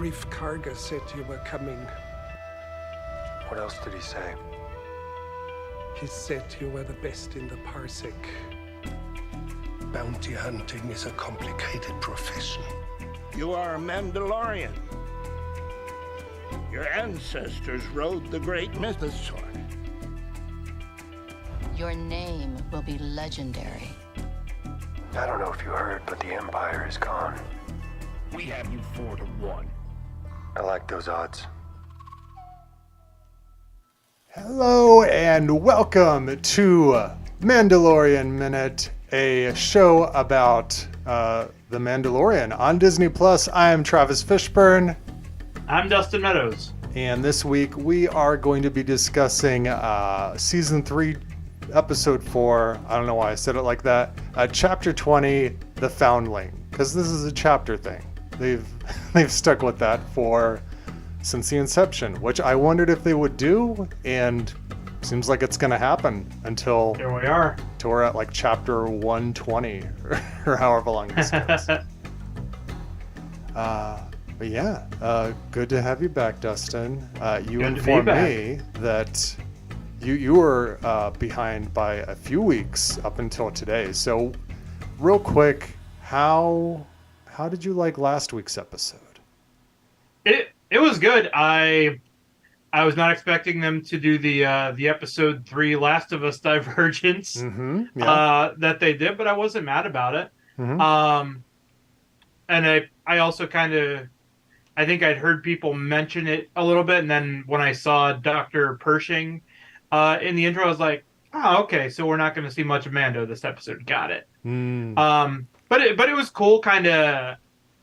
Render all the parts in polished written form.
Grief Karga said you were coming. What else did he say? He said you were the best in the parsec. Bounty hunting is a complicated profession. You are a Mandalorian. Your ancestors rode the great mythosaur. Your name will be legendary. I don't know if you heard, but the Empire is gone. We have you 4-1. I like those odds. Hello and welcome to Mandalorian Minute, a show about The Mandalorian on Disney Plus. I am Travis Fishburne. I'm Dustin Meadows. And this week we are going to be discussing Season 3, Episode 4. I don't know why I said it like that. Chapter 20, The Foundling. Because this is a chapter thing. They've stuck with that since the inception, which I wondered if they would do, and seems like it's going to happen until Here we are. we're at like chapter 120 or however long this goes. But yeah, good to have you back, Dustin. You Good to be informed back. me that you were behind by a few weeks up until today. So, real quick, how did you like last week's episode? It was good. I was not expecting them to do the episode 3 Last of Us Divergence that they did, but I wasn't mad about it. And I also I think I'd heard people mention it a little bit, and then when I saw Dr. Pershing in the intro, I was like, oh, okay, so we're not going to see much of Mando this episode. Got it. But it was cool,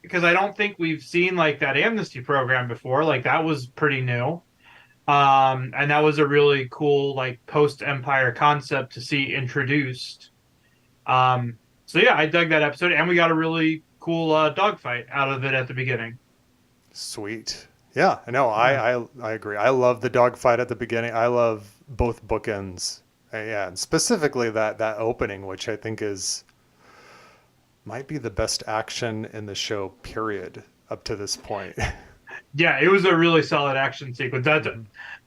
because I don't think we've seen like that amnesty program before. Like that was pretty new. And that was a really cool like post-Empire concept to see introduced. So yeah, I dug that episode, and we got a really cool dogfight out of it at the beginning. Sweet. Yeah, I know. I agree. I love the dogfight at the beginning. I love both bookends. Yeah, and specifically that opening, which I think might be the best action in the show, period, up to this point. Yeah, it was a really solid action sequence.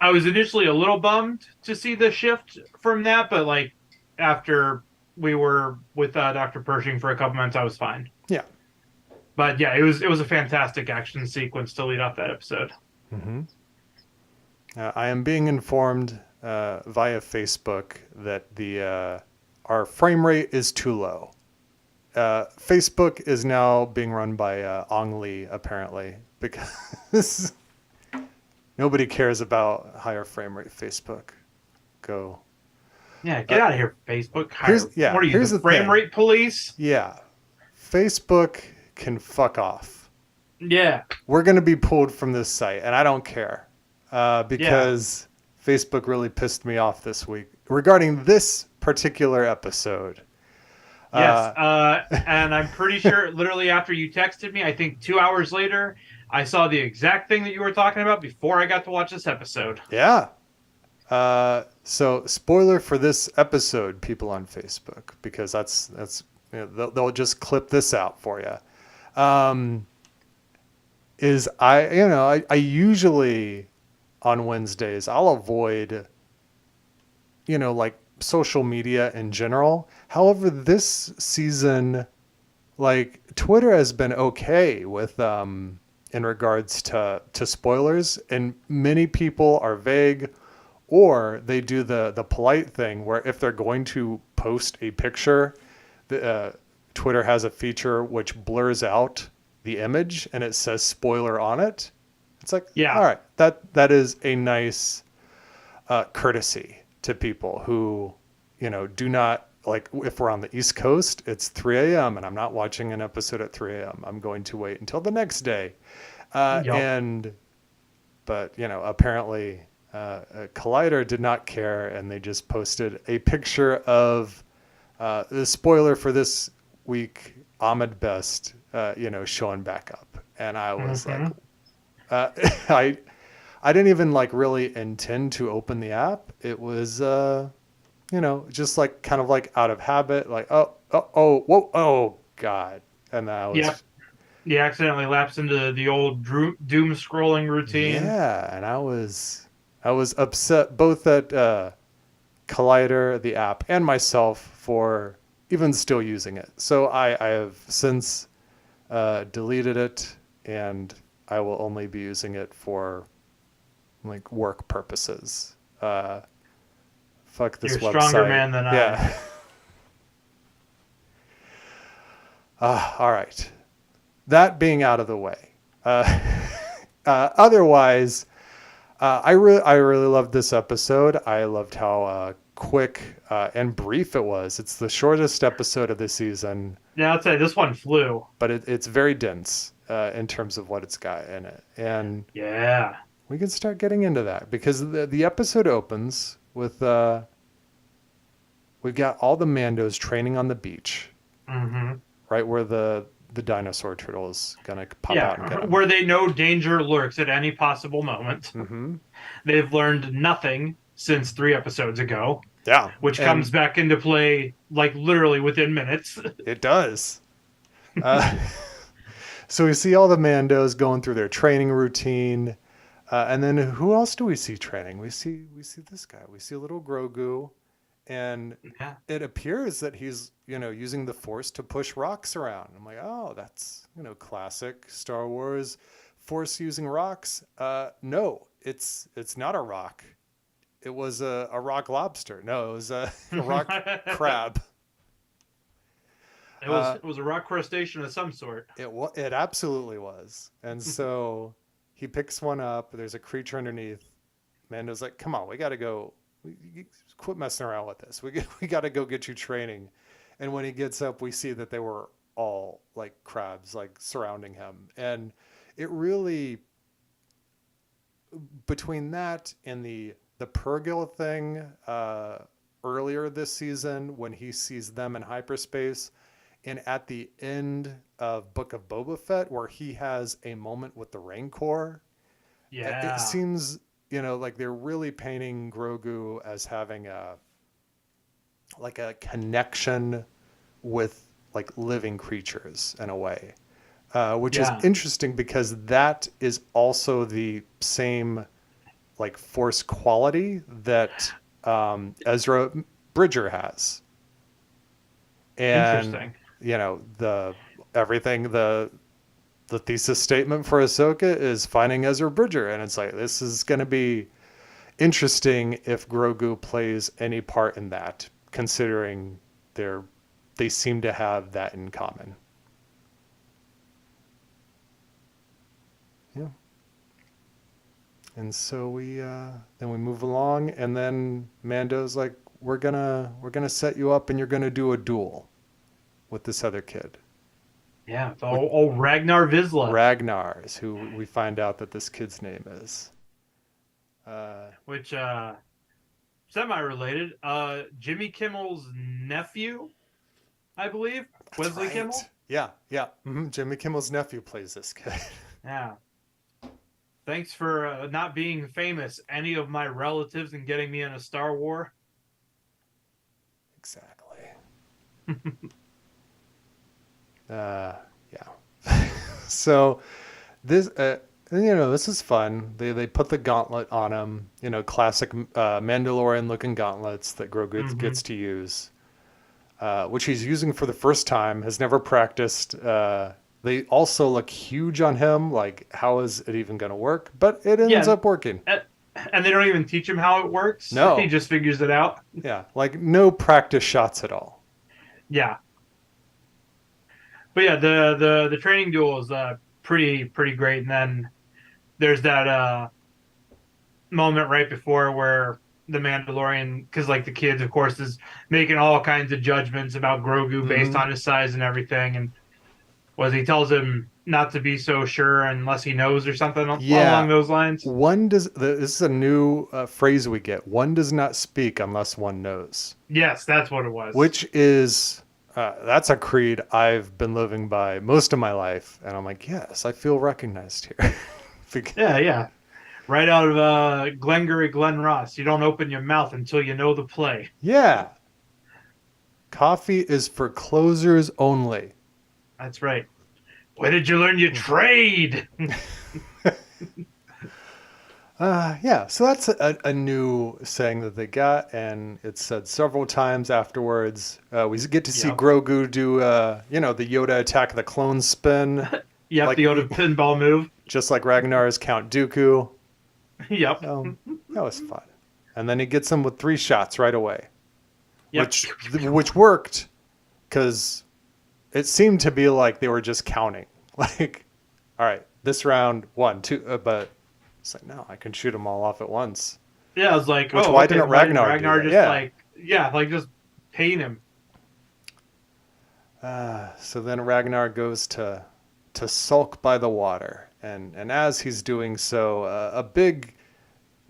I was initially a little bummed to see the shift from that, but like after we were with Dr. Pershing for a couple months, I was fine. Yeah. But yeah, it was a fantastic action sequence to lead off that episode. I am being informed via Facebook that our frame rate is too low. Facebook is now being run by Ong Lee, apparently, because nobody cares about higher frame rate. Facebook, go. Yeah, get out of here, Facebook. What are you, here's the the frame thing. rate police? Yeah, Facebook can fuck off. Yeah. We're going to be pulled from this site, and I don't care because Facebook really pissed me off this week regarding this particular episode. Yes, and I'm pretty sure literally after you texted me, I think 2 hours later, I saw the exact thing that you were talking about before I got to watch this episode. Yeah. So spoiler for this episode, people on Facebook, because that's they'll just clip this out for you. I usually on Wednesdays I'll avoid like social media in general. However, this season, like Twitter has been okay with in regards to spoilers, and many people are vague, or they do the polite thing where if they're going to post a picture, Twitter has a feature which blurs out the image and it says spoiler on it. It's like, yeah, all right, that is a nice courtesy to people who, do not, like if we're on the East Coast, it's 3 a.m. and I'm not watching an episode at 3 a.m. I'm going to wait until the next day. But apparently Collider did not care, and they just posted a picture of the spoiler for this week, Ahmed Best, showing back up. And I was like, I didn't even like really intend to open the app. It was, just like kind of like out of habit, like, oh, whoa, oh God. And then I was he accidentally lapsed into the old doom scrolling routine. Yeah, and I was upset both at Collider, the app, and myself for even still using it. So I have since deleted it, and I will only be using it for like work purposes. Fuck this You're a website. stronger man than I. Yeah. All right. That being out of the way. Otherwise, I really loved this episode. I loved how quick and brief it was. It's the shortest episode of the season. Yeah, I'd say this one flew. But it's very dense in terms of what it's got in it. And yeah, we can start getting into that because the episode opens with we've got all the Mandos training on the beach, right where the dinosaur turtle is gonna pop out and get them. Where they know danger lurks at any possible moment. They've learned nothing since 3 episodes ago. Yeah, which comes back into play like literally within minutes. It does. So we see all the Mandos going through their training routine, and then who else do we see training? We see this guy. We see a little Grogu, and it appears that he's using the Force to push rocks around. I'm like, oh, that's classic Star Wars Force using rocks. No, it's not a rock. It was a rock lobster. No, it was a rock crab. It was a rock crustacean of some sort. It absolutely was. And so he picks one up. There's a creature underneath. Mando's like, "Come on, we got to go. Quit messing around with this. We got to go get you training." And when he gets up, we see that they were all like crabs, like surrounding him. And it really, between that and the Purrgil thing earlier this season when he sees them in hyperspace, and at the end of Book of Boba Fett where he has a moment with the Rancor, it seems like they're really painting Grogu as having a connection with like living creatures in a way, which is interesting because that is also the same like Force quality that Ezra Bridger has. And interesting. The thesis statement for Ahsoka is finding Ezra Bridger, and it's like this is going to be interesting if Grogu plays any part in that, considering they seem to have that in common. Yeah. And so then we move along, and then Mando's like, we're gonna set you up, and you're gonna do a duel with this other kid. Yeah, old Ragnar Vizsla. Ragnar is who we find out that this kid's name is. Which semi-related. Jimmy Kimmel's nephew, I believe. That's Wesley right. Kimmel. Yeah. Mm-hmm. Jimmy Kimmel's nephew plays this kid. Yeah. Thanks for not being famous, any of my relatives, and getting me in a Star War. Exactly. Yeah. So this, this is fun. They put the gauntlet on him. Classic Mandalorian looking gauntlets that Grogu gets to use, which he's using for the first time. Has never practiced. They also look huge on him. Like, how is it even going to work? But it ends up working. And they don't even teach him how it works. No. He just figures it out. Yeah, like no practice shots at all. Yeah. But yeah, the training duel is pretty great. And then there's that moment right before where the Mandalorian, because like the kids, of course, is making all kinds of judgments about Grogu based on his size and everything. And he tells him not to be so sure unless he knows or something along those lines. This is a new phrase we get. One does not speak unless one knows. Yes, that's what it was. Which is, that's a creed I've been living by most of my life. And I'm like, yes, I feel recognized here. Yeah. Right out of Glengarry Glen Ross. You don't open your mouth until you know the play. Yeah. Coffee is for closers only. That's right. Where did you learn your trade? Yeah, so that's a new saying that they got, and it's said several times afterwards. We get to see Grogu do, the Yoda Attack of the Clones spin. Yep, like, the Yoda pinball move. Just like Ragnar's Count Dooku. Yep. That was fun. And then he gets him with 3 shots right away. Yep. Which worked, because it seemed to be like they were just counting. Like, all right, this round, 1, 2, but... It's like, no, I can shoot them all off at once. Yeah, I was like, why didn't Ragnar do that? Just paint him. So then Ragnar goes to sulk by the water, and as he's doing so, a big,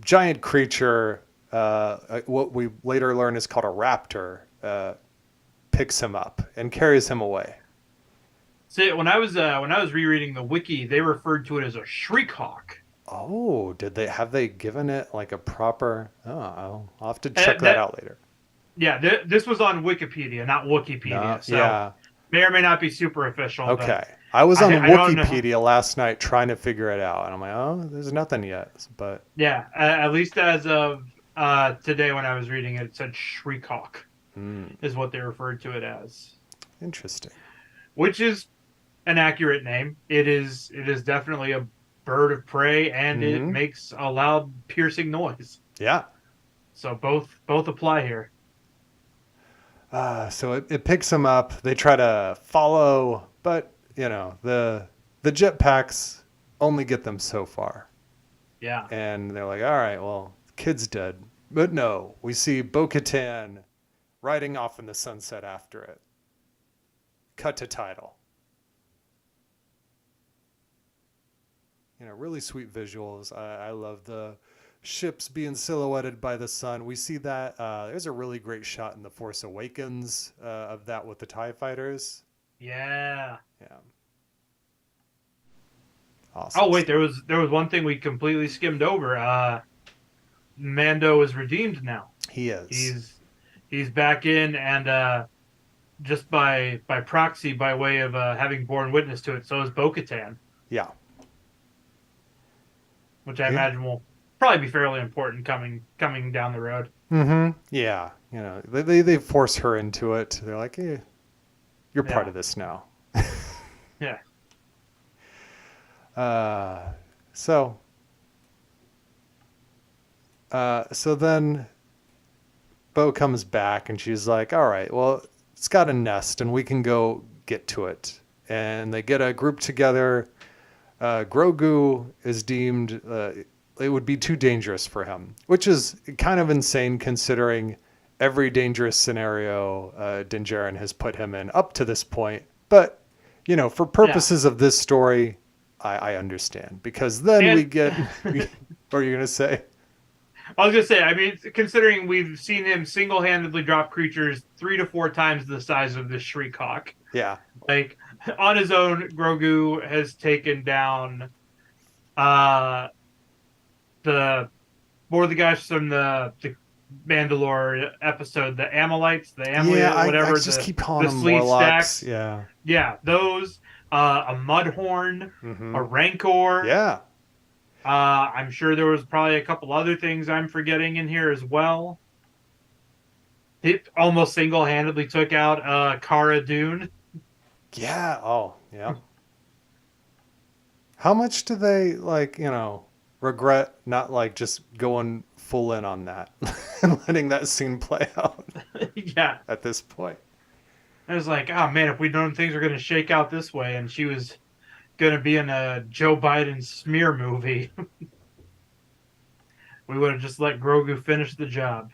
giant creature, what we later learn is called a raptor, picks him up and carries him away. See, when I was rereading the wiki, they referred to it as a Shriekhawk. Oh, have they given it like a proper... I'll have to check that out later. Yeah, this was on Wikipedia, not Wikipedia. So may or may not be super official. Okay. I was on Wikipedia last night trying to figure it out. And I'm like, there's nothing yet. But yeah, at least as of today when I was reading it, it said Shriekhawk is what they referred to it as. Interesting. Which is an accurate name. It is definitely a bird of prey, and it makes a loud, piercing noise. Yeah. So both apply here. So it picks him up. They try to follow, but the jetpacks only get them so far. Yeah. And they're like, all right, well, the kid's dead. But no, we see Bo-Katan riding off in the sunset after it. Cut to title. Really sweet visuals. I love the ships being silhouetted by the sun. We see that. There's a really great shot in The Force Awakens of that with the TIE fighters. Yeah. Yeah. Awesome. Oh, wait, there was one thing we completely skimmed over. Mando is redeemed now. He is. He's back in, and just by proxy, by way of having borne witness to it, so is Bo-Katan. Yeah. Which I imagine will probably be fairly important coming down the road. Mm-hmm. Yeah. They force her into it. They're like, hey, you're part of this now. Yeah. So then Bo comes back and she's like, all right, well, it's got a nest and we can go get to it. And they get a group together. Grogu is deemed it would be too dangerous for him, which is kind of insane considering every dangerous scenario Din Djarin has put him in up to this point. But, for purposes of this story, I understand. Because then we get... What are you going to say? I was going to say, I mean, considering we've seen him single-handedly drop creatures 3 to 4 times the size of this Shriekhawk. Yeah. Like, on his own, Grogu has taken down the guys from the Mandalore episode, the Amaleits, the whatever. I just keep calling them Morlocks. Yeah. Yeah, those. A Mudhorn, a Rancor. Yeah. I'm sure there was probably a couple other things I'm forgetting in here as well. It almost single-handedly took out Cara Dune. Yeah. Oh, yeah. How much do they regret not just going full in on that and letting that scene play out? Yeah. At this point. I was like, oh man, if we'd known things were going to shake out this way and she was going to be in a Joe Biden smear movie, we would have just let Grogu finish the job.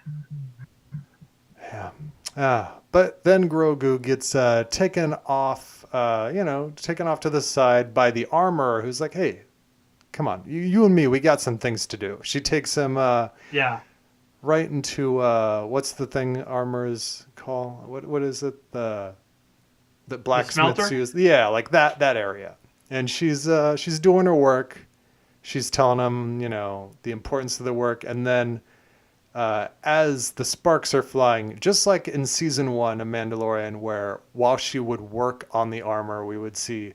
Yeah. But then Grogu gets taken off to the side by the armorer who's like, hey, come on, you and me, we got some things to do. She takes him right into what's the thing armorers call? What is it? The blacksmiths use. Yeah, like that area. And she's doing her work. She's telling him, the importance of the work. And then as the sparks are flying, just like in season 1 of Mandalorian, where while she would work on the armor, we would see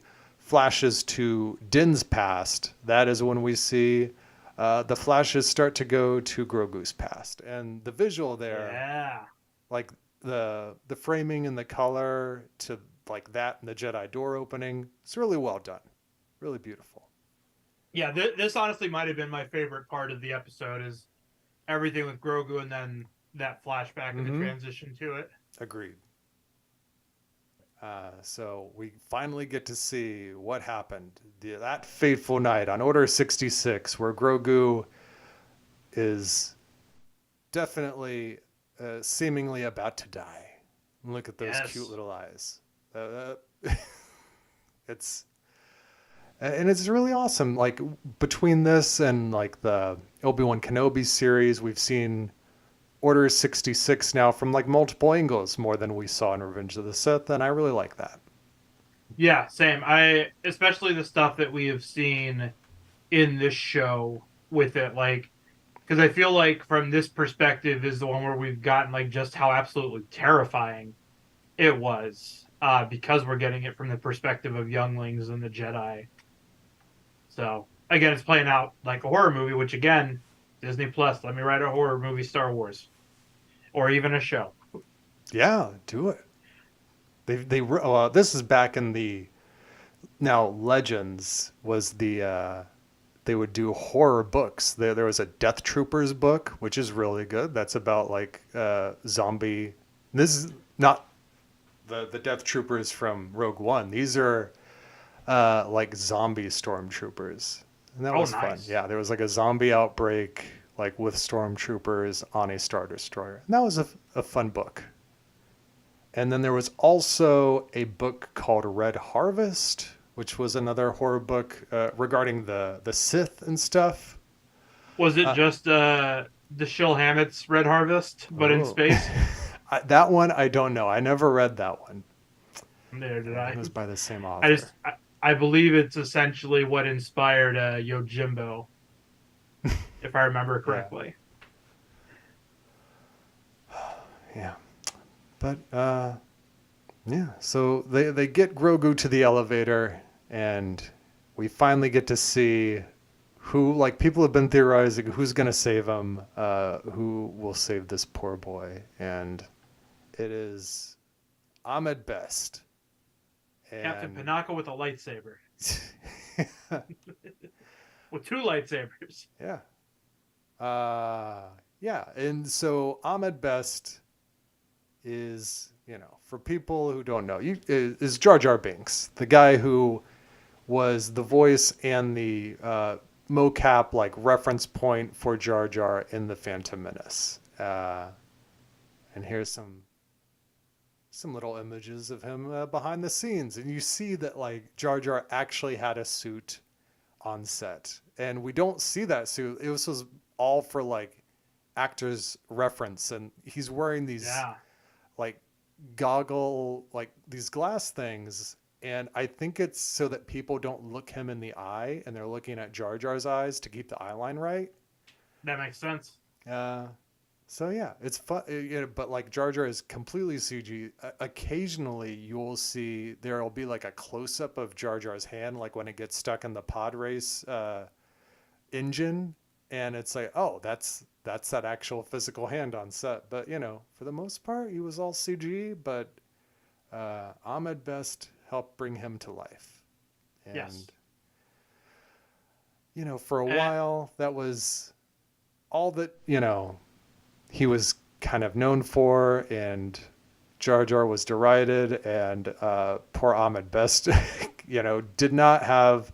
flashes to Din's past, that is when we see the flashes start to go to Grogu's past. And the visual there, like the framing and the color to like that and the Jedi door opening, it's really well done. Really beautiful. Yeah, this honestly might have been my favorite part of the episode, is everything with Grogu and then that flashback and the transition to it. Agreed. So we finally get to see what happened that fateful night on Order 66, where Grogu is definitely seemingly about to die. Look at those cute little eyes. It's really awesome. Like between this and like the Obi-Wan Kenobi series, we've seen Order 66 now from like multiple angles, more than we saw in Revenge of the Sith, and I really like that. Yeah, same. Especially the stuff that we have seen in this show with it, like, because I feel like from this perspective is the one where we've gotten like just how absolutely terrifying it was, because we're getting it from the perspective of younglings and the Jedi. So again, it's playing out like a horror movie, which again, Disney Plus, let me write a horror movie, Star Wars, or even a show. Yeah, do it. This is back in the now Legends was the they would do horror books. There was a Death Troopers book, which is really good. That's about like zombie. This is not the Death Troopers from Rogue One. These are like zombie stormtroopers. And that was fun. Yeah, there was like a zombie outbreak, like with stormtroopers on a Star Destroyer. And that was a fun book. And then there was also a book called Red Harvest, which was another horror book regarding the Sith and stuff. Was it just Dashiell Hammett's Red Harvest, but in space? That one, I don't know. I never read that one. Neither did I. It was by the same author. I believe it's essentially what inspired Yojimbo, if I remember correctly. Yeah. But, yeah. So they get Grogu to the elevator, and we finally get to see who, like, people have been theorizing who's going to save him, who will save this poor boy. And it is Ahmed Best. Captain Panaka with a lightsaber. With two lightsabers. Yeah. Yeah. And so Ahmed Best is, for people who don't know, is Jar Jar Binks, the guy who was the voice and the mocap, like, reference point for Jar Jar in The Phantom Menace. And here's some little images of him behind the scenes, and you see that like Jar Jar actually had a suit on set, and we don't see that suit. It was all for like actors reference, and he's wearing these like these glass things, and I think it's so that people don't look him in the eye, and they're looking at Jar Jar's eyes to keep the eye line right. That makes sense. So yeah, it's fun, but like Jar Jar is completely CG. Occasionally you'll see there'll be like a close up of Jar Jar's hand, like when it gets stuck in the pod race engine, and it's like, oh, that's that actual physical hand on set. But for the most part, he was all CG. But Ahmed Best helped bring him to life, and yes. For a while that was all that he was kind of known for, and Jar Jar was derided, and poor Ahmed Best, did not have,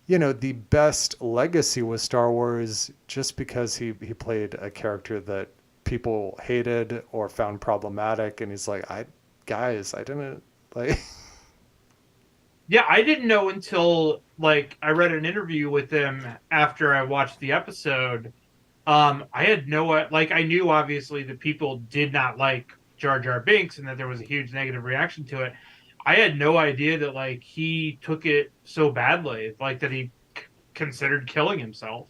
the best legacy with Star Wars, just because he played a character that people hated or found problematic, and he's like, I didn't like. Yeah, I didn't know until like I read an interview with him after I watched the episode. I had I knew obviously that people did not like Jar Jar Binks and that there was a huge negative reaction to it. I had no idea that like he took it so badly, like that he considered killing himself.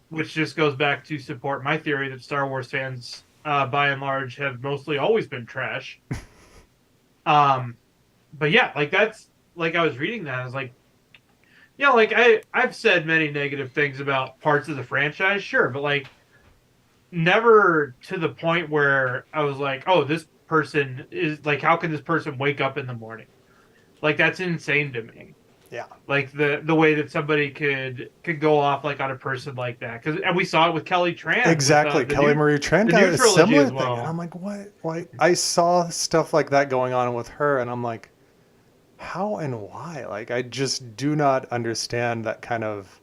Which just goes back to support my theory that Star Wars fans, by and large, have mostly always been trash. But yeah, like that's I was reading that, I was like, like I've said many negative things about parts of the franchise, sure, but like never to the point where I was like, oh, this person is like, how can this person wake up in the morning? Like that's insane to me. Yeah. Like the way that somebody could go off like on a person like that, and we saw it with Kelly Tran. Exactly, with, Kelly Marie Tran got a similar thing, well. and I'm like, what? Why? I saw stuff like that going on with her, and I'm like, how and why? Like, I just do not understand that kind of.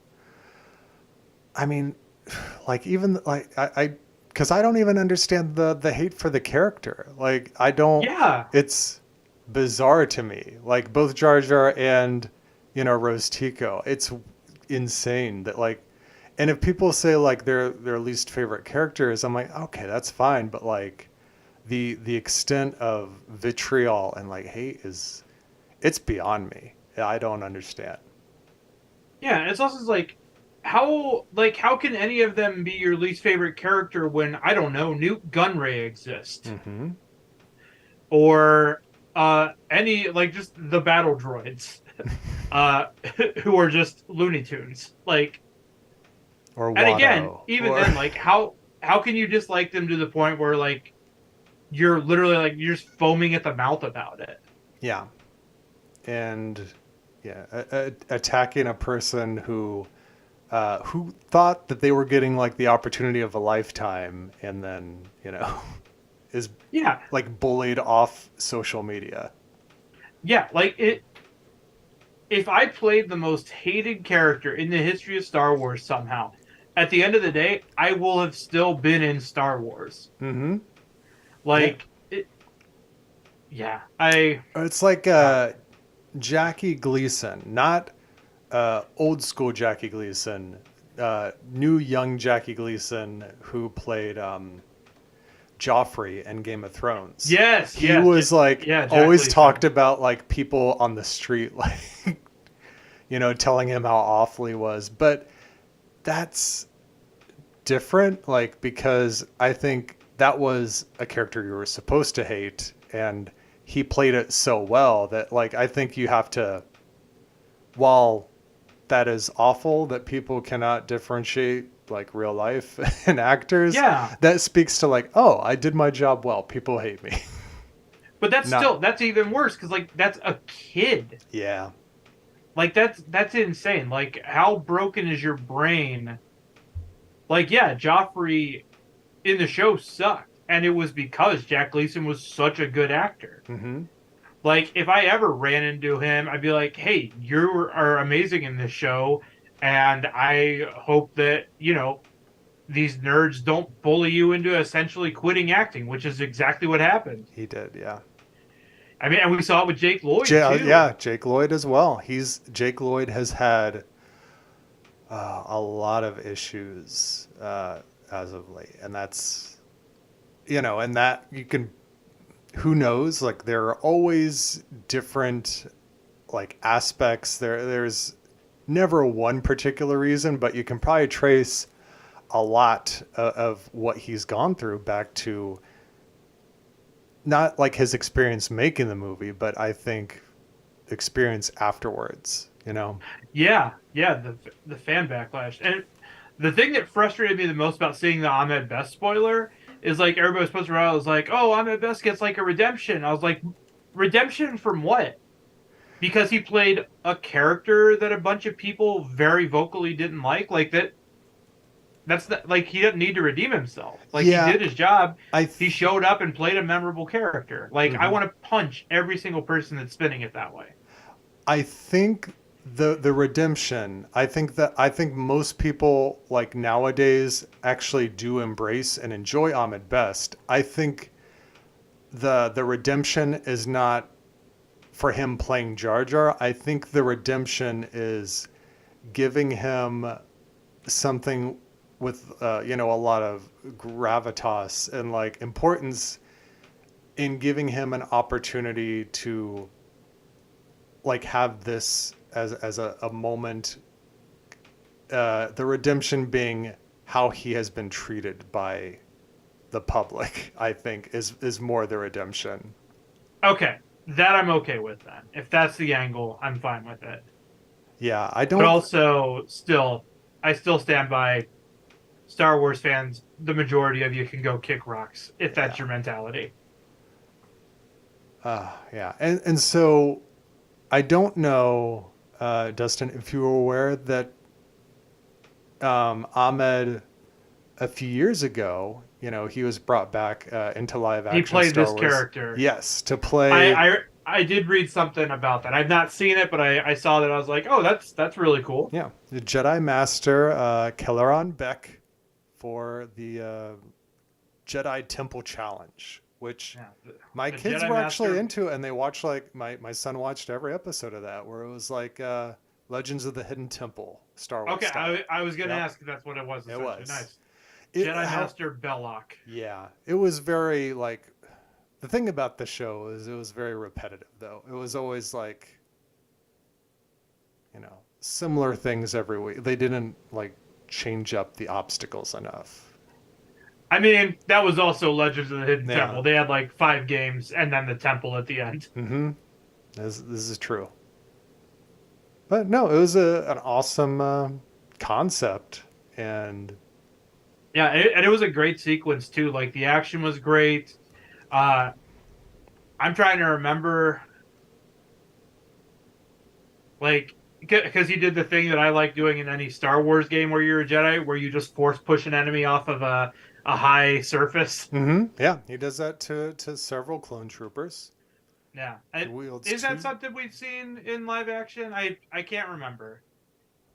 I mean, like even like I because I don't even understand the hate for the character. Like I don't. Yeah. It's bizarre to me. Like both Jar Jar and Rose Tico. It's insane that like, and if people say like their least favorite characters, I'm like, okay, that's fine, but like the extent of vitriol and like hate it's beyond me. I don't understand. Yeah, it's also like how can any of them be your least favorite character when, I don't know, Newt Gunray exists? Mm-hmm. Or any like just the battle droids who are just Looney Tunes, like, or and again, even then, like how can you dislike them to the point where like you're literally like you're just foaming at the mouth about it? Yeah. And yeah, attacking a person who thought that they were getting like the opportunity of a lifetime, and then is like bullied off social media. Yeah, like it. If I played the most hated character in the history of Star Wars somehow, at the end of the day, I will have still been in Star Wars. Mm-hmm. Like, It's like Jackie Gleason, not old school Jackie Gleason, new young Jackie Gleason who played Joffrey in Game of Thrones. Yes, he was like always Gleason. Talked about like people on the street, like telling him how awful he was. But that's different, like, because I think that was a character you were supposed to hate, and he played it so well that like I think you have to, while that is awful that people cannot differentiate like real life and actors. Yeah. That speaks to like, oh, I did my job well. People hate me. But that's that's even worse because like that's a kid. Yeah. Like that's insane. Like how broken is your brain? Like Joffrey in the show sucked, and it was because Jack Gleason was such a good actor. Mm-hmm. Like if I ever ran into him, I'd be like, "Hey, you are amazing in this show, and I hope that these nerds don't bully you into essentially quitting acting," which is exactly what happened. He did, yeah. I mean, and we saw it with Jake Lloyd too. Yeah, Jake Lloyd as well. Jake Lloyd has had a lot of issues as of late, and that's and that you can. Who knows? Like there are always different like aspects. There's never one particular reason, but you can probably trace a lot of what he's gone through back to not like his experience making the movie, but I think experience afterwards, Yeah, the fan backlash. And the thing that frustrated me the most about seeing the Ahmed Best spoiler is like everybody was supposed to write, I was like, oh, Ahmed Best gets like a redemption. I was like, redemption from what? Because he played a character that a bunch of people very vocally didn't like that. That's not, like he doesn't need to redeem himself. Like he did his job. He showed up and played a memorable character. Like I want to punch every single person that's spinning it that way. I think the redemption. I think most people like nowadays actually do embrace and enjoy Ahmed Best. I think the redemption is not for him playing Jar Jar. I think the redemption is giving him something with a lot of gravitas and like importance in giving him an opportunity to like have this as a moment, the redemption being how he has been treated by the public, I think is more the redemption. Okay. that I'm okay with then. If that's the angle, I'm fine with it. Yeah, I don't. But also, I still stand by Star Wars fans. The majority of you can go kick rocks if that's your mentality. Yeah, and so I don't know, Dustin, if you were aware that Ahmed, a few years ago, he was brought back into live action. He played Star this Wars. character. Yes, to play. I did read something about that. I've not seen it, but I saw that. I was like, oh, that's really cool. Yeah, the Jedi Master Kelleron Beck for the Jedi Temple Challenge, which my kids Jedi were actually Master... into, and they watched, like, my son watched every episode of that, where it was like Legends of the Hidden Temple, Star Wars. Okay, style. I was going to ask if that's what it was. It was. Nice. Jedi Master Belloc. Yeah, it was very, like, the thing about the show is it was very repetitive, though. It was always like, similar things every week. They didn't, like, change up the obstacles enough. I mean, that was also Legends of the Hidden Temple. They had like 5 games and then the temple at the end. Mm-hmm. This is true. But no, it was an awesome concept, and yeah, and it was a great sequence too. Like the action was great. I'm trying to remember, like, because he did the thing that I like doing in any Star Wars game where you're a Jedi, where you just force push an enemy off of a high surface. Mm-hmm. Yeah, he does that to several clone troopers. Yeah. Is that something we've seen in live action? I can't remember.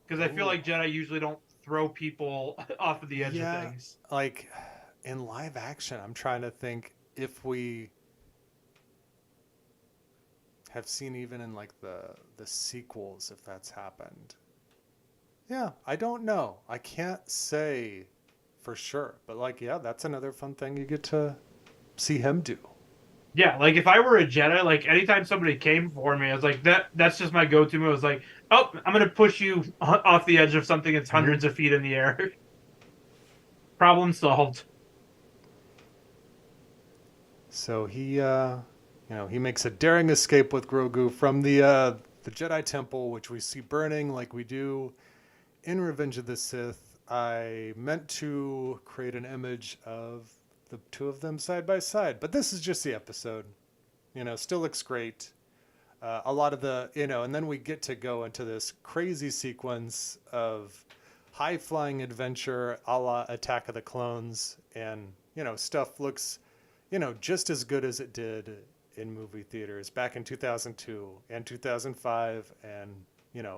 Because I feel like Jedi usually don't throw people off of the edge of things. Like, in live action, I'm trying to think if we have seen even in, like, the sequels, if that's happened. Yeah, I don't know. I can't say for sure. But, like, yeah, that's another fun thing you get to see him do. Yeah, like if I were a Jedi, like anytime somebody came for me, I was like, that's just my go-to move. I was like, oh, I'm going to push you off the edge of something that's hundreds of feet in the air. Problem solved. So he, he makes a daring escape with Grogu from the Jedi Temple, which we see burning like we do in Revenge of the Sith. I meant to create an image of the two of them side by side, but this is just the episode. Still looks great. A lot of the, and then we get to go into this crazy sequence of high-flying adventure a la Attack of the Clones, and, stuff looks, just as good as it did in movie theaters back in 2002 and 2005, and,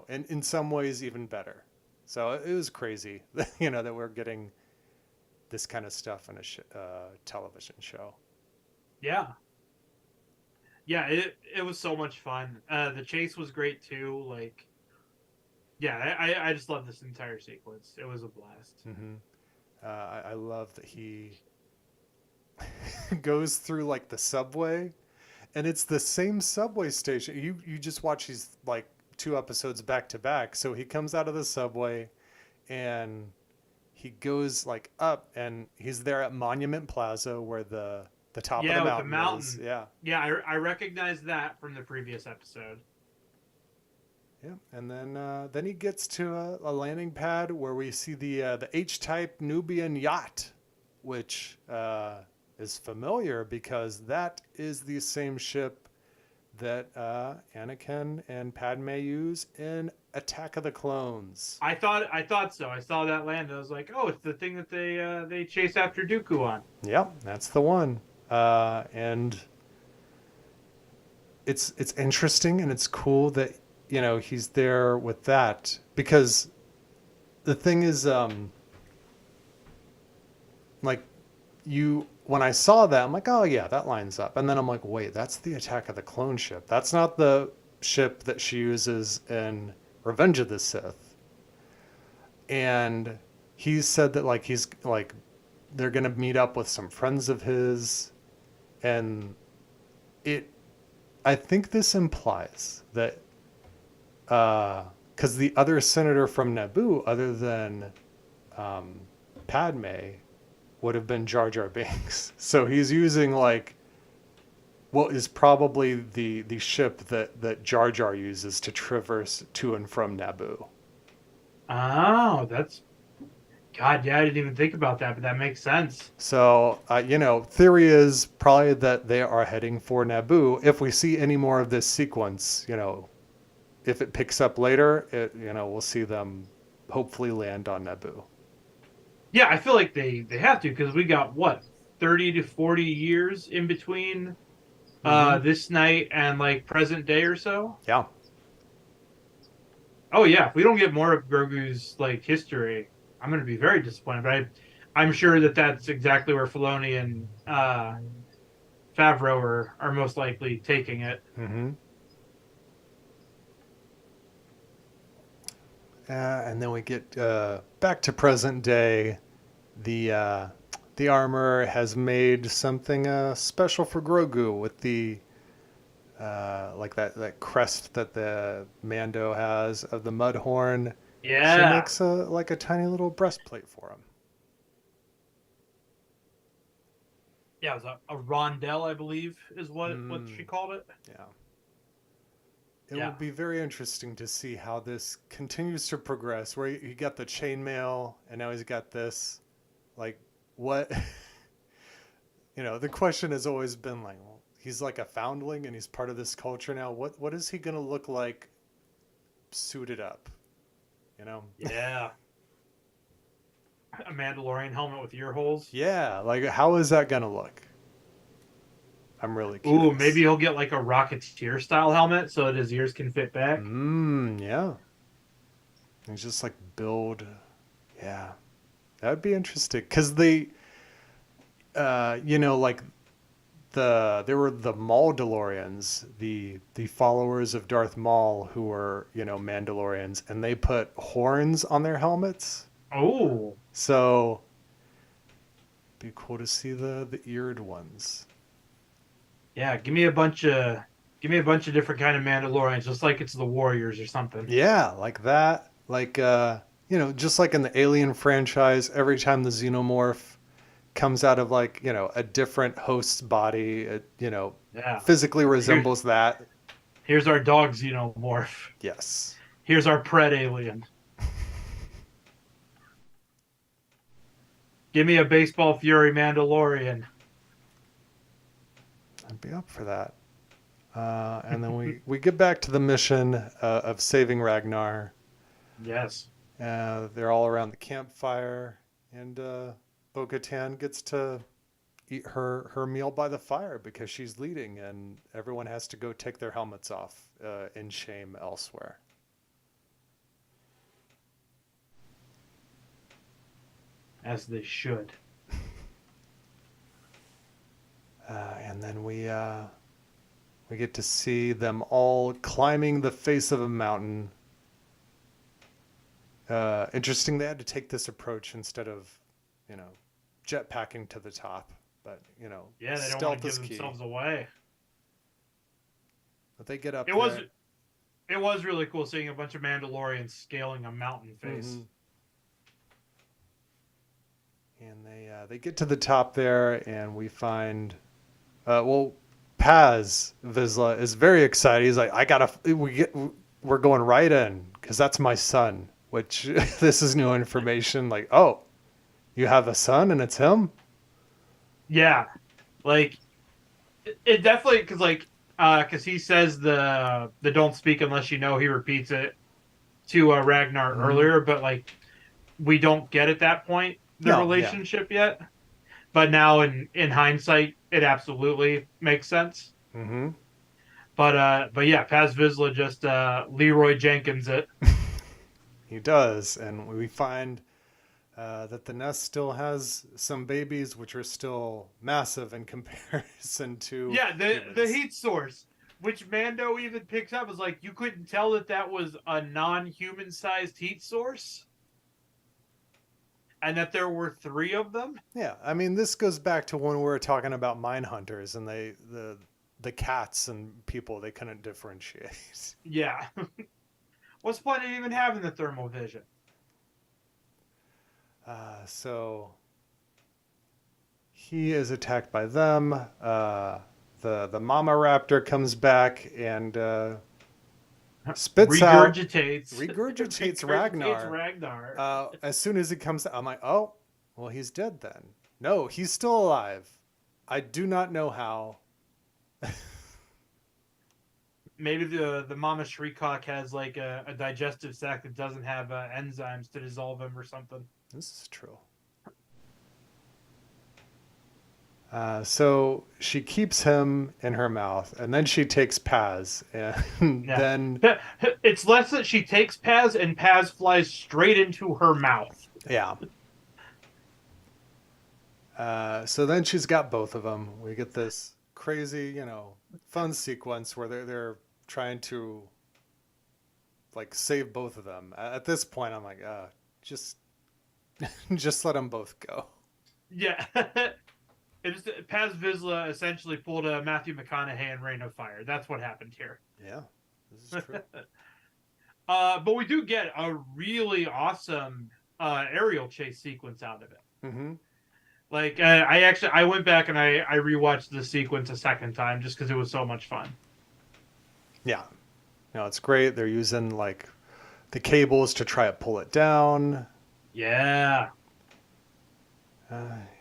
and in some ways even better. So it was crazy, that we're getting this kind of stuff in a television show. Yeah. Yeah, it was so much fun. The chase was great too. Like, yeah, I just love this entire sequence. It was a blast. Mm-hmm. I love that he goes through, like, the subway, and it's the same subway station. You just watch these, like, 2 episodes back to back. So he comes out of the subway, and he goes, like, up, and he's there at Monument Plaza where the top of the mountain is. Yeah, I recognize that from the previous episode. Yeah, and then he gets to a landing pad where we see the H-type Nubian yacht, which is familiar because that is the same ship that Anakin and Padme use in Attack of the Clones. I thought so. I saw that land and I was like, oh, it's the thing that they chase after Dooku on. Yep, that's the one. And it's interesting, and it's cool that he's there with that, because the thing is, like, when I saw that, I'm like, oh yeah, that lines up. And then I'm like, wait, that's the Attack of the Clone ship. That's not the ship that she uses in Revenge of the Sith. And he said that, like, he's like, they're going to meet up with some friends of his. And I think this implies that, because the other senator from Naboo, other than Padme, would have been Jar Jar Binks. So he's using, like, what is probably the ship that Jar Jar uses to traverse to and from Naboo. Oh, that's God. Yeah, I didn't even think about that, but that makes sense. So, theory is probably that they are heading for Naboo. If we see any more of this sequence, if it picks up later, we'll see them hopefully land on Naboo. Yeah, I feel like they have to because we got what 30 to 40 years in between this night and like present day or so. Yeah. Oh yeah, if we don't get more of Grogu's like history, I'm going to be very disappointed. But I'm sure that that's exactly where Filoni and Favreau are most likely taking it. Mm-hmm. And then we get back to present day. The armor has made something special for Grogu with the like that crest that the Mando has of the Mudhorn. Yeah, She makes a tiny little breastplate for him. Yeah, it was a rondelle, I believe, is what she called it. Yeah. It will be very interesting to see how this continues to progress. Where he got the chainmail, and now he's got this. Like, what? The question has always been like, well, he's like a foundling, and he's part of this culture now. What is he going to look like, suited up? Yeah. A Mandalorian helmet with ear holes. Yeah, like how is that gonna look? I'm really curious. Ooh, maybe he'll get like a Rocketeer style helmet so that his ears can fit back. Yeah. And just like build, yeah, that would be interesting because they, like there were the Mandalorians, the followers of Darth Maul who were Mandalorians, and they put horns on their helmets. Oh. So, be cool to see the eared ones. Yeah, give me a bunch of different kind of Mandalorians, just like it's the Warriors or something. Yeah, like that. Like just like in the Alien franchise, every time the xenomorph comes out of like a different host's body, it physically resembles that. Here's our dog xenomorph. Yes. Here's our pred alien. Give me a baseball fury Mandalorian. I'd be up for that. And then we get back to the mission of saving Ragnar. Yes. They're all around the campfire, and Bo-Katan gets to eat her meal by the fire because she's leading, and everyone has to go take their helmets off in shame elsewhere. As they should. And then we get to see them all climbing the face of a mountain. Interesting, they had to take this approach instead of, jetpacking to the top. But they don't stealth want to is give key. themselves away. But they get up. It was really cool seeing a bunch of Mandalorians scaling a mountain face. Mm-hmm. And they get to the top there, and we find, Paz Vizsla is very excited. He's like, we're going right in because that's my son. Which this is new information. Like, oh, you have a son and it's him. Yeah, like it definitely because he says the don't speak unless you know. He repeats it to Ragnar earlier, but like we don't get at that point the relationship yet. But now in hindsight, it absolutely makes sense. Mm-hmm. But yeah, Paz Vizsla just Leroy Jenkins it. He does, and we find that the nest still has some babies, which are still massive in comparison to the heat source, which Mando even picks up, is like you couldn't tell that was a non-human sized heat source, and that there were 3 of them. Yeah, I mean this goes back to when we were talking about mine hunters and the cats and people they couldn't differentiate. Yeah. What's the point of even having the thermal vision? So he is attacked by them. the mama raptor comes back and spits out regurgitates Ragnar. As soon as he comes out, I'm like, oh, well, he's dead then. No, he's still alive. I do not know how. Maybe the mama Shriekhawk has like a digestive sac that doesn't have enzymes to dissolve him or something. This is true. So she keeps him in her mouth, and then she takes Paz, and then it's less that she takes Paz, and Paz flies straight into her mouth. Yeah. So then she's got both of them. We get this crazy, fun sequence where they're trying to like save both of them. At this point, I'm like, just let them both go. Yeah. Paz Vizsla essentially pulled a Matthew McConaughey in Reign of Fire. That's what happened here. Yeah, this is true. But we do get a really awesome aerial chase sequence out of it. Mm-hmm. Like, I went back and I rewatched the sequence a second time just because it was so much fun. Yeah. No, it's great. They're using, like, the cables to try to pull it down. Yeah.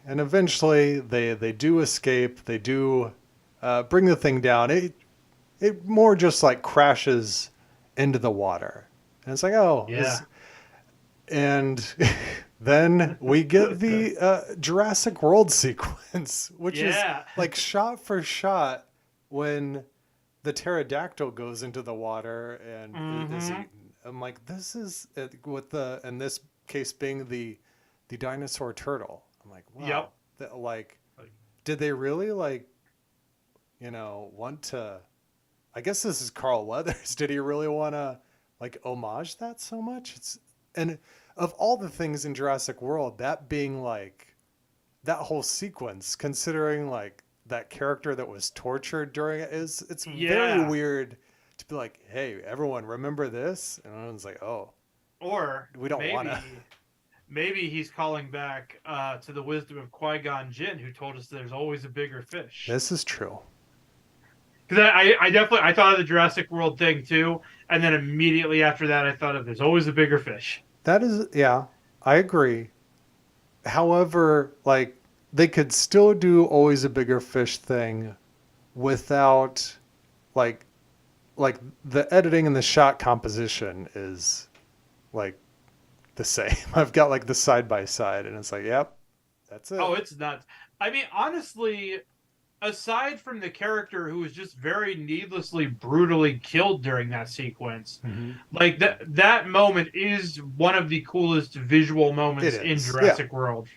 And eventually they do escape. They do bring the thing down. It more just, like, crashes into the water. And it's like, oh. Yeah. And then we get the Jurassic World sequence, which is like shot for shot when the pterodactyl goes into the water and is eaten. I'm like, this is in this case being the dinosaur turtle. I'm like, wow. Yep. Did they really want to? I guess this is Carl Weathers. Did he really want to homage that so much? And of all the things in Jurassic World, that being that whole sequence, considering that character that was tortured during it, it's very weird to be like, hey, everyone, remember this? And everyone's like, oh. Or we don't want to. Maybe he's calling back to the wisdom of Qui-Gon Jinn, who told us there's always a bigger fish. This is true. Because I thought of the Jurassic World thing too, and then immediately after that I thought of there's always a bigger fish. That is, yeah, I agree. However, they could still do always a bigger fish thing without like the editing and the shot composition is the same. I've got the side by side and it's yep, that's it. Oh, it's nuts. I mean, honestly, aside from the character who was just very needlessly, brutally killed during that sequence, that moment is one of the coolest visual moments in Jurassic World.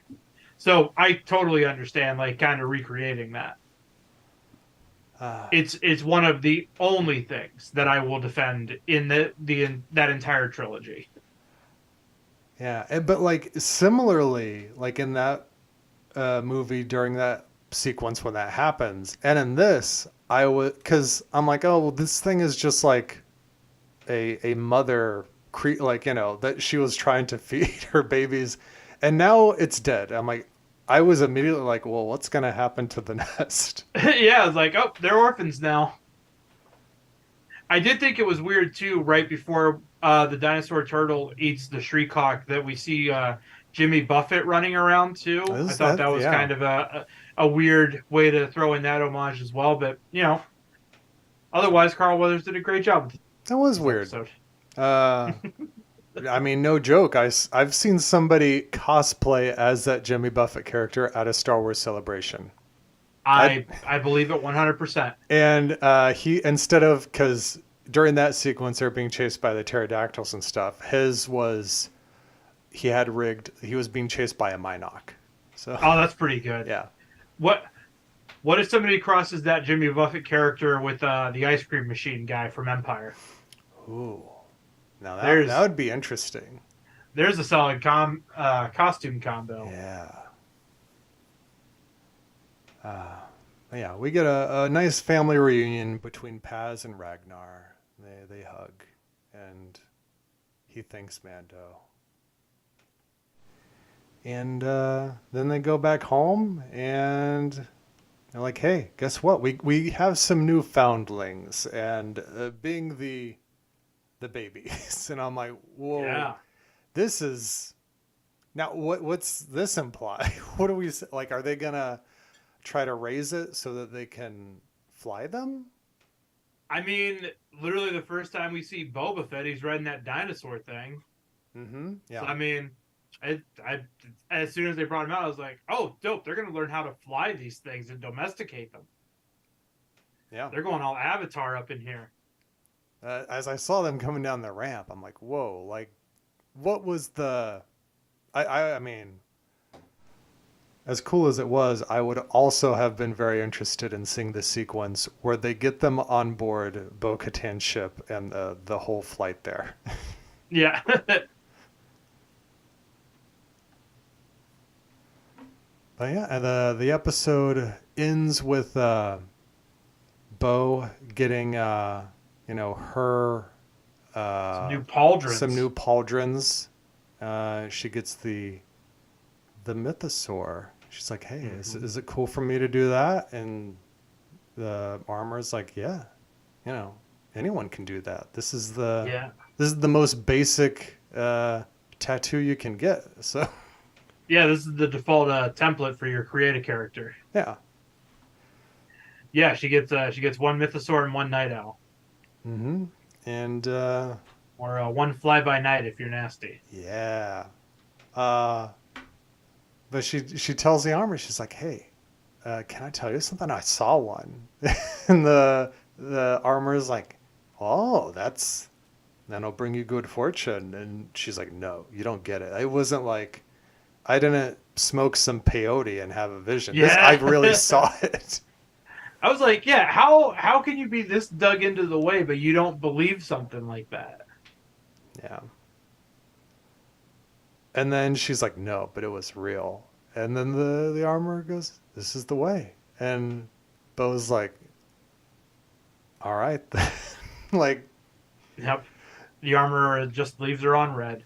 So I totally understand, kind of recreating that. It's one of the only things that I will defend in that entire trilogy. Yeah, but similarly, in that movie during that sequence when that happens, and in this because I'm like, oh well, this thing is just a mother that she was trying to feed her babies and now it's dead. I'm like, I was immediately like, well, what's gonna happen to the nest? Yeah, I was like, oh, they're orphans now. I did think it was weird too, right before the dinosaur turtle eats the Shriekhawk, that we see Jimmy Buffett running around too. I thought that was kind of a weird way to throw in that homage as well. But, otherwise, Carl Weathers did a great job. That was weird. I mean, no joke. I've seen somebody cosplay as that Jimmy Buffett character at a Star Wars Celebration. I believe it 100%. And he, instead of, because during that sequence they're being chased by the pterodactyls and stuff, his was, he was being chased by a Minoc. So. Oh, that's pretty good. Yeah. What if somebody crosses that Jimmy Buffett character with the ice cream machine guy from Empire? Ooh. Now that would be interesting. There's a solid costume combo. Yeah. Yeah, we get a nice family reunion between Paz and Ragnar. They hug, and he thanks Mando. And then they go back home, and They're like, hey, guess what? We have some new foundlings, and being the babies, and I'm like, whoa, Yeah. this is now what's this imply? What do we like? Are they gonna try to raise it so that they can fly them? I mean, literally the first time we see Boba Fett, he's riding that dinosaur thing. Mm-hmm. Yeah. So, I mean, I as soon as they brought him out, I was like, oh, dope. They're going to learn how to fly these things and domesticate them. Yeah. They're going all Avatar up in here. As I saw them coming down the ramp, I'm like, whoa, like, what was the... I mean, as cool as it was, I would also have been very interested in seeing the sequence where they get them on board Bo-Katan's ship and the whole flight there. Yeah. But yeah, and the episode ends with Bo getting, her Some new pauldrons. Some new pauldrons. She gets the mythosaur. She's like, hey, is it cool for me to do that? And the armor's like, yeah, anyone can do that. This is the most basic tattoo you can get. So yeah, this is the default template for your create a character. yeah. Yeah, she gets one mythosaur and one night owl. Mm-hmm. And or one fly by night if you're nasty. yeah. But she tells the armor, she's like, hey, can I tell you something? I saw one. And the armor's like, oh, that'll bring you good fortune. And she's like, no, you don't get it. It wasn't like I didn't smoke some peyote and have a vision. Yeah. I really saw it. I was like, yeah, how can you be this dug into the way, but you don't believe something like that? Yeah. And then she's like, no, but it was real. And then the armor goes, this is the way. And Bo's like, all right. Like, yep. The armor just leaves her on red.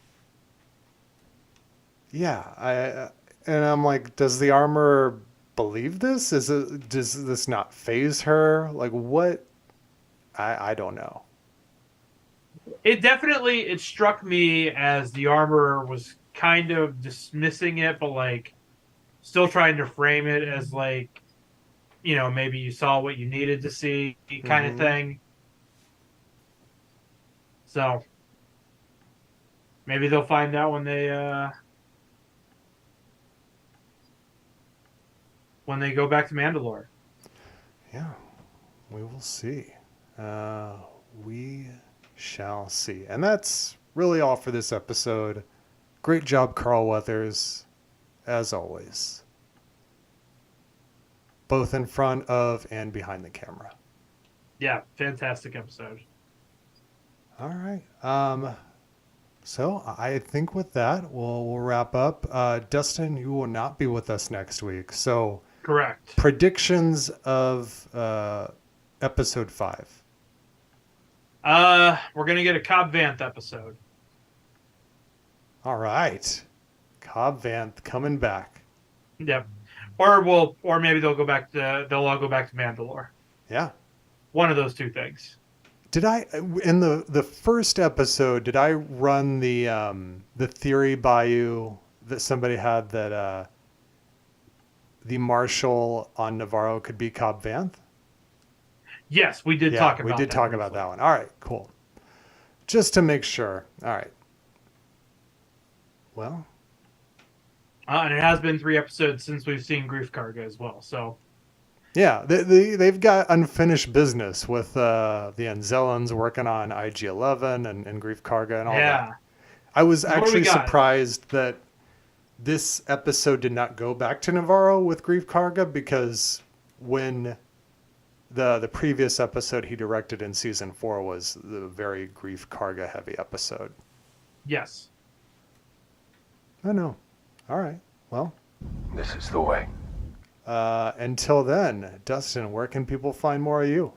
Yeah. And I'm like, does the armor believe this? Does this not faze her? Like, what? I don't know. It struck me as the armor was kind of dismissing it, but like still trying to frame it as like, maybe you saw what you needed to see kind of thing. So maybe they'll find out when they go back to Mandalore. Yeah, we will see. We shall see. And that's really all for this episode. Great job, Carl Weathers, as always. Both in front of and behind the camera. Yeah, fantastic episode. All right. So I think with that, we'll wrap up. Dustin, you will not be with us next week. So correct. Predictions of episode 5. We're gonna get a Cobb Vanth episode. All right. Cobb Vanth coming back. Yep. Or maybe they'll all go back to Mandalore. Yeah. One of those two things. Did I in the first episode? Did I run the theory by you that somebody had that the Marshal on Navarro could be Cobb Vanth? Yes, we did talk about that. We did talk about that one. All right, cool. Just to make sure. All right. Well. And it has been 3 episodes since we've seen Grief Karga as well. So. Yeah, they've got unfinished business with the Anzellans working on IG-11 and Grief Karga and all that. I was actually surprised that this episode did not go back to Navarro with Grief Karga, because when the previous episode he directed in season 4 was the very Grief Karga heavy episode. Yes. I know. All right. Well, this is the way. Until then, Dustin, where can people find more of you?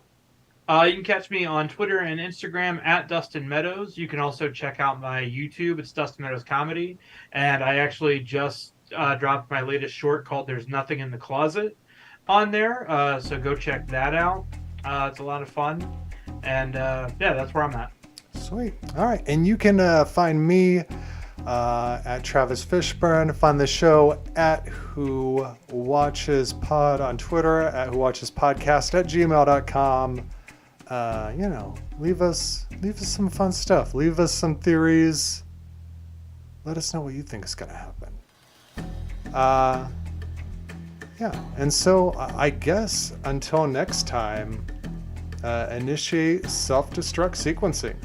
You can catch me on Twitter and Instagram at Dustin Meadows. You can also check out my YouTube. It's Dustin Meadows Comedy. And I actually just dropped my latest short called There's Nothing in the Closet. on there, so go check that out. It's a lot of fun, and yeah, that's where I'm at. Sweet. All right, and you can find me at Travis Fishburne. Find the show at Who Watches Pod on Twitter, at Who Watches Podcast at gmail.com. Leave us some fun stuff. Leave us some theories. Let us know what you think is going to happen. And so I guess until next time, initiate self-destruct sequencing.